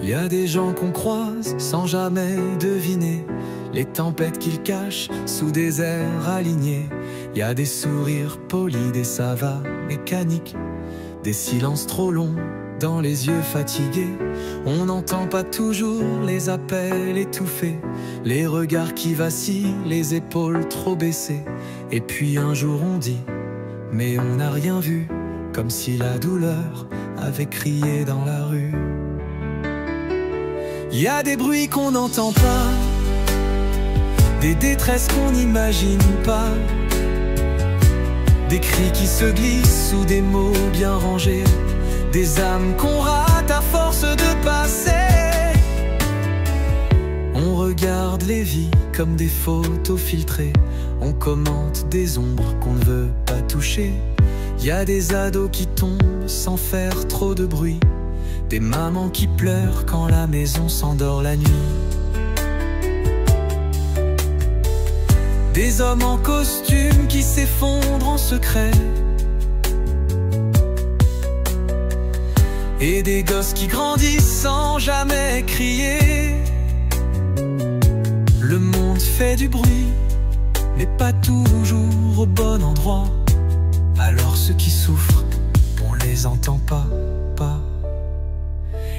Il y a des gens qu'on croise sans jamais deviner les tempêtes qu'ils cachent sous des airs alignés. Il y a des sourires polis, des ça va mécaniques, des silences trop longs dans les yeux fatigués. On n'entend pas toujours les appels étouffés, les regards qui vacillent, les épaules trop baissées. Et puis un jour on dit, mais on n'a rien vu, comme si la douleur avait crié dans la rue. Il y a des bruits qu'on n'entend pas, des détresses qu'on n'imagine pas, des cris qui se glissent sous des mots bien rangés, des âmes qu'on rate à force de passer. On regarde les vies comme des photos filtrées, on commente des ombres qu'on ne veut pas toucher. Il y a des ados qui tombent sans faire trop de bruit, des mamans qui pleurent quand la maison s'endort la nuit, des hommes en costume qui s'effondrent en secret, et des gosses qui grandissent sans jamais crier. Le monde fait du bruit, mais pas toujours au bon endroit. Alors ceux qui souffrent, on les entend pas.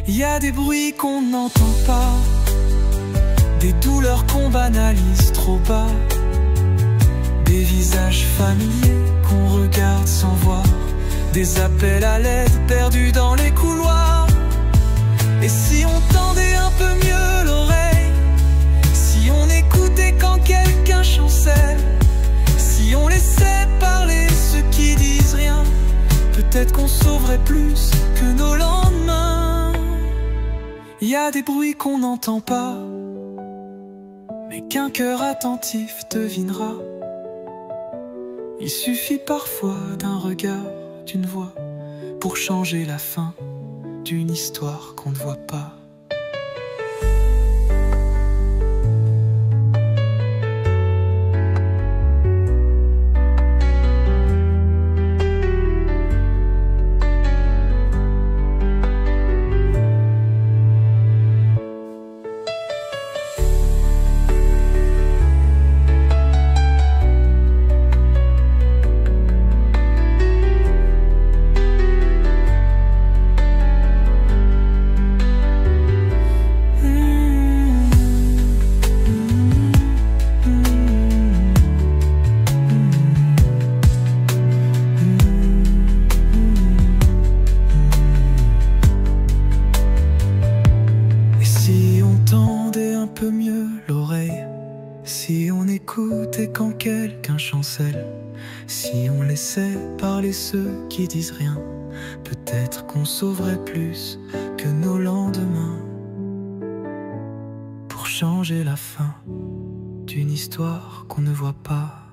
Il y a des bruits qu'on n'entend pas, des douleurs qu'on banalise trop bas, des visages familiers qu'on regarde sans voir, des appels à l'aide perdus dans les couloirs. Et si on tendait un peu mieux l'oreille, si on écoutait quand quelqu'un chancelle, si on laissait parler ceux qui disent rien, peut-être qu'on sauverait plus que nos lendemains. Il y a des bruits qu'on n'entend pas, mais qu'un cœur attentif devinera. Il suffit parfois d'un regard, d'une voix, pour changer la fin d'une histoire qu'on ne voit pas. Peu mieux l'oreille, si on écoutait quand quelqu'un chancelle, si on laissait parler ceux qui disent rien, peut-être qu'on sauverait plus que nos lendemains, pour changer la fin d'une histoire qu'on ne voit pas.